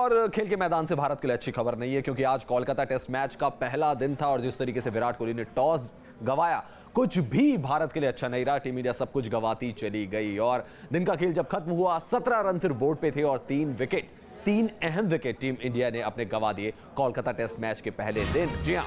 और खेल के मैदान से भारत के लिए अच्छी खबर नहीं है, क्योंकि आज कोलकाता टेस्ट मैच का पहला दिन था और जिस तरीके से विराट कोहली ने टॉस गंवाया, कुछ भी भारत के लिए अच्छा नहीं रहा। टीम इंडिया सब कुछ गंवाती चली गई और दिन का खेल जब खत्म हुआ 17 रन सिर्फ बोर्ड पे थे और 3 अहम विकेट टीम इंडिया ने अपने गंवा दिए कोलकाता टेस्ट मैच के पहले दिन। जी हां,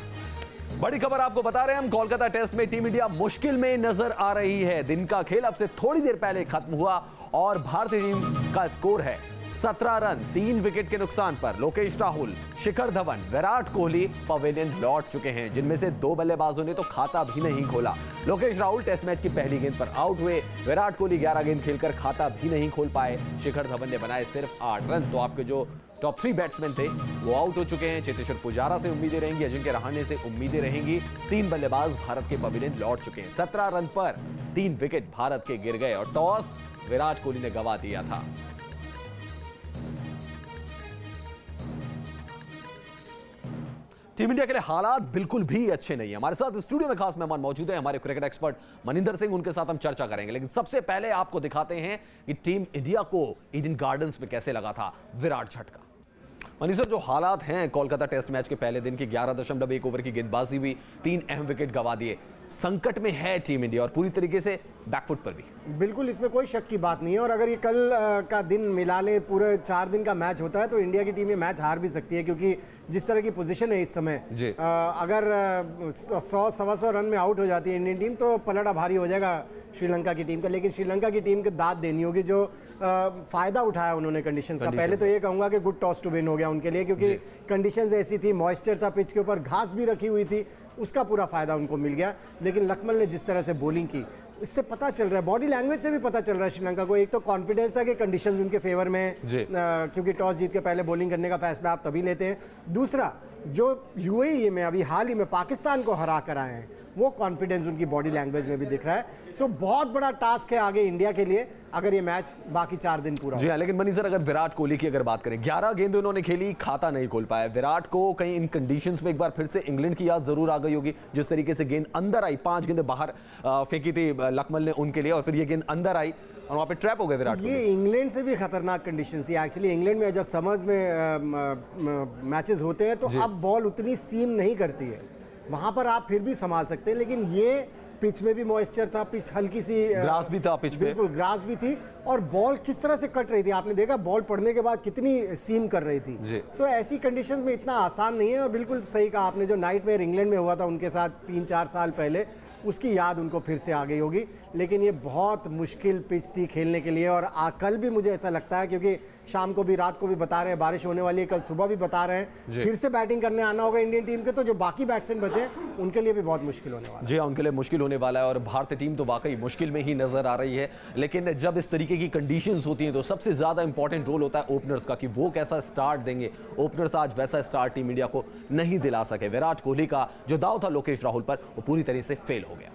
बड़ी खबर आपको बता रहे हैं हम, कोलकाता टेस्ट में टीम इंडिया मुश्किल में नजर आ रही है। दिन का खेल अब से थोड़ी देर पहले खत्म हुआ और भारतीय टीम का स्कोर है 17 रन 3 विकेट के नुकसान पर। लोकेश राहुल, शिखर धवन, विराट कोहली पवेलियन लौट चुके हैं, जिनमें से 2 बल्लेबाजों ने तो खाता भी नहीं खोला। लोकेश राहुल टेस्ट मैच की पहली गेंद पर आउट हुए, विराट कोहली 11 गेंद खेलकर खाता भी नहीं खोल पाए, शिखर धवन ने बनाए सिर्फ 8 रन। तो आपके जो टॉप 3 बैट्समैन थे वो आउट हो चुके हैं। चेतेश्वर पुजारा से उम्मीदें रहेंगी, अजिंक्य रहाणे से उम्मीदें रहेंगी। 3 बल्लेबाज भारत के पवेलियन लौट चुके हैं। 17 रन पर 3 विकेट भारत के गिर गए और टॉस विराट कोहली ने गंवा दिया था। टीम इंडिया के लिए हालात बिल्कुल भी अच्छे नहीं है। हमारे साथ स्टूडियो में खास मेहमान मौजूद है, हमारे क्रिकेट एक्सपर्ट मनिंदर सिंह, उनके साथ हम चर्चा करेंगे। लेकिन सबसे पहले आपको दिखाते हैं कि टीम इंडिया को ईडन गार्डन्स में कैसे लगा था विराट झटका। मनीष सर, जो हालात हैं कोलकाता टेस्ट मैच के पहले दिन की 11.1 ओवर की गेंदबाजी हुई, 3 अहम विकेट गंवा दिए, संकट में है टीम इंडिया और पूरी तरीके से बैकफुट पर भी। बिल्कुल, इसमें कोई शक की बात नहीं है। और अगर ये कल का दिन मिला ले, पूरे 4 दिन का मैच होता है तो इंडिया की टीम ये मैच हार भी सकती है, क्योंकि जिस तरह की पोजीशन है इस समय, अगर 100-125 रन में आउट हो जाती है इंडियन टीम तो पलड़ा भारी हो जाएगा श्रीलंका की टीम का। लेकिन श्रीलंका की टीम को दाद देनी होगी, जो फायदा उठाया उन्होंने कंडीशंस का। पहले तो ये कहूंगा कि गुड टॉस टू विन हो गया उनके लिए, क्योंकि कंडीशंस ऐसी थी, मॉइस्चर था पिच के ऊपर, घास भी रखी हुई थी, उसका पूरा फायदा उनको मिल गया। लेकिन लक्ष्मण ने जिस तरह से बॉलिंग की, इससे पता चल रहा है, बॉडी लैंग्वेज से भी पता चल रहा है श्रीलंका को, एक तो कॉन्फिडेंस था कि कंडीशंस उनके फेवर में, क्योंकि टॉस जीत के पहले बॉलिंग करने का फैसला आप तभी लेते हैं। दूसरा, जो यूएई में अभी हाल ही में पाकिस्तान को हरा कर आए हैं, वो कॉन्फिडेंस उनकी बॉडी लैंग्वेज में भी दिख रहा है। सो बहुत बड़ा टास्क है आगे इंडिया के लिए, अगर ये मैच बाकी 4 दिन पूरा। जी हाँ, लेकिन मनीष सर, अगर विराट कोहली की अगर बात करें, 11 गेंदें उन्होंने खेली, खाता नहीं खोल पाया। विराट को कहीं इन कंडीशंस में एक बार फिर से इंग्लैंड की याद जरूर आ गई होगी, जिस तरीके से गेंद अंदर आई, 5 गेंदें बाहर फेंकी थी लक्ष्मण ने उनके लिए, और फिर ये गेंद अंदर आई और वहाँ पे ट्रैप हो गए विराट कोहली। ये इंग्लैंड से भी खतरनाक कंडीशन थी एक्चुअली। इंग्लैंड में जब समर्स में मैचेस होते हैं तो अब बॉल उतनी सीम नहीं करती है, वहाँ पर आप फिर भी संभाल सकते हैं। लेकिन ये पिच में भी मॉइस्चर था, पिच हल्की सी ग्रास भी था पिच पे, बिल्कुल ग्रास भी थी, और बॉल किस तरह से कट रही थी आपने देखा, बॉल पड़ने के बाद कितनी सीम कर रही थी। सो ऐसी कंडीशंस में इतना आसान नहीं है। और बिल्कुल सही कहा आपने, जो नाइटमेयर इंग्लैंड में हुआ था उनके साथ 3-4 साल पहले, उसकी याद उनको फिर से आ गई होगी। लेकिन ये बहुत मुश्किल पिच थी खेलने के लिए। और कल भी मुझे ऐसा लगता है, क्योंकि शाम को भी रात को भी बता रहे हैं बारिश होने वाली है, कल सुबह भी बता रहे हैं फिर से बैटिंग करने आना होगा इंडियन टीम के, तो जो बाकी बैट्समैन बचे उनके लिए भी बहुत मुश्किल होने वाला है। जी हाँ, उनके लिए मुश्किल होने वाला है और भारतीय टीम तो वाकई मुश्किल में ही नजर आ रही है। लेकिन जब इस तरीके की कंडीशंस होती हैं तो सबसे ज्यादा इंपॉर्टेंट रोल होता है ओपनर्स का, कि वो कैसा स्टार्ट देंगे। ओपनर्स आज वैसा स्टार्ट टीम इंडिया को नहीं दिला सके। विराट कोहली का जो दाव था लोकेश राहुल पर, वो पूरी तरह से फेल हो गया।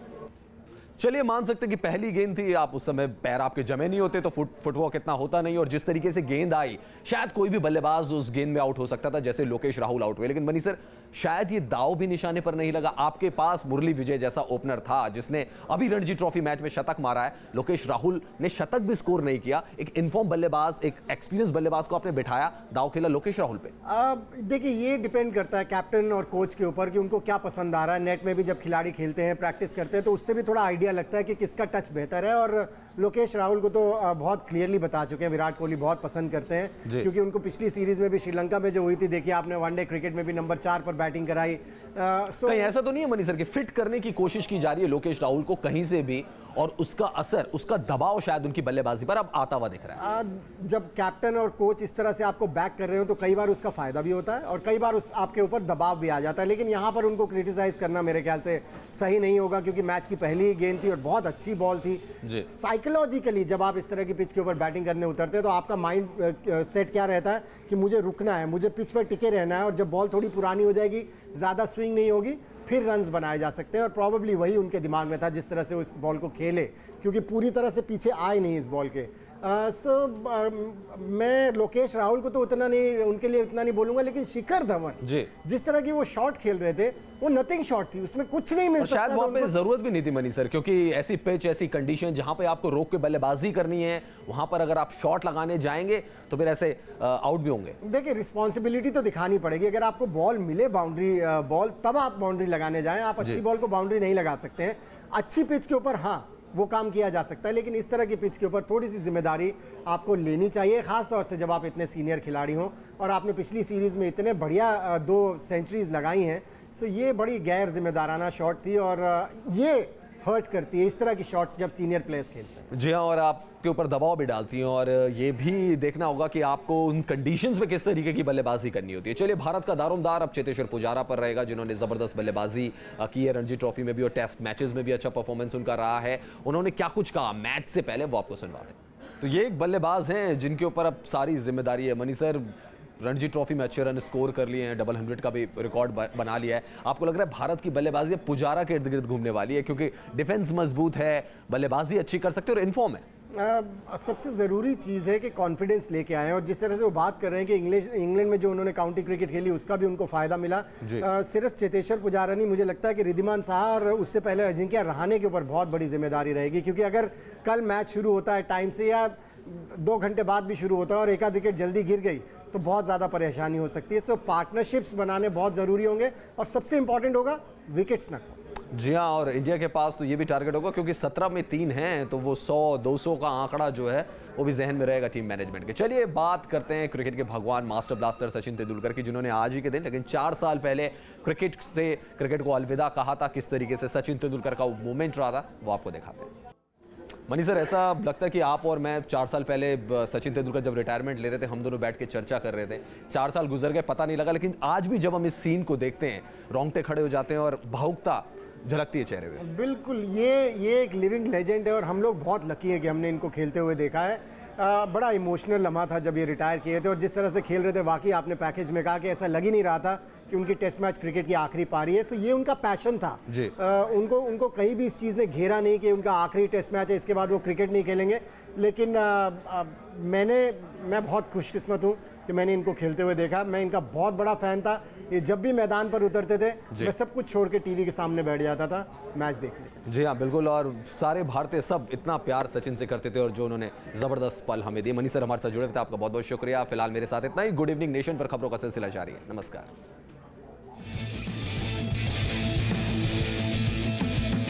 चलिए मान सकते हैं कि पहली गेंद थी, आप उस समय पैर आपके जमे नहीं होते तो फुटवर्क इतना होता नहीं, और जिस तरीके से गेंद आई शायद कोई भी बल्लेबाज उस गेंद में आउट हो सकता था, जैसे लोकेश राहुल आउट हुए। लेकिन मनीष सर, शायद ये दाव भी निशाने पर नहीं लगा। आपके पास मुरली विजय जैसा ओपनर था जिसने अभी रणजी ट्रॉफी मैच में शतक मारा है, लोकेश राहुल ने शतक भी स्कोर नहीं किया। एक इनफॉर्म बल्लेबाज, एक एक्सपीरियंस बल्लेबाज को आपने बिठाया, दाव खेला लोकेश राहुल पे। देखिए, ये डिपेंड करता है कैप्टन और कोच के ऊपर कि उनको क्या पसंद आ रहा है। नेट में भी जब खिलाड़ी खेलते हैं, प्रैक्टिस करते हैं, तो उससे भी थोड़ा आइडिया लगता है कि किसका टच बेहतर है। और लोकेश राहुल को तो बहुत क्लियरली बता चुके हैं, विराट कोहली बहुत पसंद करते हैं, क्योंकि उनको पिछली सीरीज में भी श्रीलंका में जो हुई थी, देखिए आपने, वनडे क्रिकेट में भी नंबर 4 पर बैटिंग कराई। कहीं ऐसा तो नहीं है मनीष सर कि फिट करने की कोशिश की जा रही है लोकेश राहुल को कहीं से भी, और उसका असर, उसका दबाव शायद उनकी बल्लेबाजी पर अब आता हुआ दिख रहा है। जब कैप्टन और कोच इस तरह से आपको बैक कर रहे हो तो कई बार उसका फायदा भी होता है और कई बार उस आपके ऊपर दबाव भी आ जाता है। लेकिन यहाँ पर उनको क्रिटिसाइज करना मेरे ख्याल से सही नहीं होगा, क्योंकि मैच की पहली ही गेंद थी और बहुत अच्छी बॉल थी। साइकोलॉजिकली जब आप इस तरह की पिच के ऊपर बैटिंग करने उतरते हैं तो आपका माइंड सेट क्या रहता है कि मुझे रुकना है, मुझे पिच पर टिके रहना है, और जब बॉल थोड़ी पुरानी हो जाएगी, ज़्यादा स्विंग नहीं होगी, फिर रन्स बनाए जा सकते हैं। और प्रॉबेबली वही उनके दिमाग में था जिस तरह से उस बॉल को खेले, क्योंकि पूरी तरह से पीछे आए नहीं इस बॉल के। मैं लोकेश राहुल को तो उतना नहीं, उनके लिए उतना नहीं बोलूंगा, लेकिन शिखर धवन जी जिस तरह की वो शॉट खेल रहे थे, वो नथिंग शॉट थी, उसमें कुछ नहीं मिल सकता। शायद वहां पे जरूरत भी नहीं थी मनी सर, क्योंकि ऐसी पिच, ऐसी कंडीशन जहां पे आपको रोक के बल्लेबाजी करनी है, वहां पर अगर आप शॉट लगाने जाएंगे तो फिर ऐसे आउट भी होंगे। देखिए, रिस्पॉन्सिबिलिटी तो दिखानी पड़ेगी। अगर आपको बॉल मिले, बाउंड्री बॉल, तब आप बाउंड्री लगाने जाएं। आप अच्छी बॉल को बाउंड्री नहीं लगा सकते हैं। अच्छी पिच के ऊपर हाँ वो काम किया जा सकता है, लेकिन इस तरह की पिच के ऊपर थोड़ी सी जिम्मेदारी आपको लेनी चाहिए, खास तौर से जब आप इतने सीनियर खिलाड़ी हों और आपने पिछली सीरीज में इतने बढ़िया 2 सेंचुरीज लगाई हैं। सो ये बड़ी गैर जिम्मेदाराना शॉट थी और ये हर्ट करती है इस तरह की शॉट्स जब सीनियर प्लेयर्स खेलते हैं। जी हाँ, और आपके ऊपर दबाव भी डालती हैं और ये भी देखना होगा कि आपको उन कंडीशंस में किस तरीके की बल्लेबाजी करनी होती है। चलिए, भारत का दारोमदार अब चेतेश्वर पुजारा पर रहेगा, जिन्होंने जबरदस्त बल्लेबाजी की है रणजी ट्रॉफी में भी और टेस्ट मैचेस में भी अच्छा परफॉर्मेंस उनका रहा है। उन्होंने क्या कुछ कहा मैच से पहले, वो आपको सुनवाते हैं। तो ये एक बल्लेबाज हैं जिनके ऊपर अब सारी जिम्मेदारी है। मनी सर, रणजी ट्रॉफी में अच्छे रन स्कोर कर लिए हैं, डबल 100 का भी रिकॉर्ड बना लिया है। आपको लग रहा है भारत की बल्लेबाजी पुजारा के इर्द गिर्द घूमने वाली है, क्योंकि डिफेंस मजबूत है, बल्लेबाजी अच्छी कर सकते हैं और इनफॉर्म है? सबसे ज़रूरी चीज़ है कि कॉन्फिडेंस लेके आए, और जिस तरह से वो बात कर रहे हैं कि इंग्लैंड में जो उन्होंने काउंटी क्रिकेट खेली उसका भी उनको फ़ायदा मिला। सिर्फ चेतेश्वर पुजारा नहीं, मुझे लगता है कि रिद्धिमान साहा और उससे पहले अजिंक्य रहाणे के ऊपर बहुत बड़ी जिम्मेदारी रहेगी, क्योंकि अगर कल मैच शुरू होता है टाइम से या 2 घंटे बाद भी शुरू होता है और एक आध विकेट जल्दी गिर गई तो बहुत ज़्यादा परेशानी हो सकती है। सो पार्टनरशिप्स बनाने बहुत ज़रूरी होंगे और सबसे इंपॉर्टेंट होगा विकेट्स न खो। जी हाँ, और इंडिया के पास तो ये भी टारगेट होगा, क्योंकि 17 में 3 हैं, तो वो 100-200 का आंकड़ा जो है वो भी जहन में रहेगा टीम मैनेजमेंट के। चलिए बात करते हैं क्रिकेट के भगवान, मास्टर ब्लास्टर सचिन तेंदुलकर की, जिन्होंने आज ही के दिन, लेकिन 4 साल पहले क्रिकेट को अलविदा कहा था। किस तरीके से सचिन तेंदुलकर का वो मोमेंट रहा था, वो आपको दिखाते हैं। मनी सर, ऐसा लगता है कि आप और मैं 4 साल पहले सचिन तेंदुलकर जब रिटायरमेंट ले रहे थे, हम दोनों बैठ के चर्चा कर रहे थे। 4 साल गुजर गए, पता नहीं लगा, लेकिन आज भी जब हम इस सीन को देखते हैं, रोंगटे खड़े हो जाते हैं और भावुकता झलकती है चेहरे पे। बिल्कुल, ये एक लिविंग लेजेंड है और हम लोग बहुत लकी हैं कि हमने इनको खेलते हुए देखा है। बड़ा इमोशनल लम्हा था जब ये रिटायर किए थे, और जिस तरह से खेल रहे थे, वाकई आपने पैकेज में कहा कि ऐसा लग ही नहीं रहा था कि उनकी टेस्ट मैच क्रिकेट की आखिरी पारी है। सो ये उनका पैशन था जी। उनको कहीं भी इस चीज़ ने घेरा नहीं कि उनका आखिरी टेस्ट मैच है, इसके बाद वो क्रिकेट नहीं खेलेंगे। लेकिन मैं बहुत खुशकिस्मत हूँ कि मैंने इनको खेलते हुए देखा। मैं इनका बहुत बड़ा फ़ैन था। ये जब भी मैदान पर उतरते थे, मैं सब कुछ छोड़ के टीवी के सामने बैठ जाता था मैच देखने। जी हाँ, बिल्कुल, और सारे भारतीय सब इतना प्यार सचिन से करते थे और जो उन्होंने ज़बरदस्त पल हमें दिए। मनी सर हमारे साथ जुड़े थे, आपका बहुत बहुत शुक्रिया। फिलहाल मेरे साथ इतना ही। गुड इवनिंग नेशन पर खबरों का सिलसिला जारी है। नमस्कार।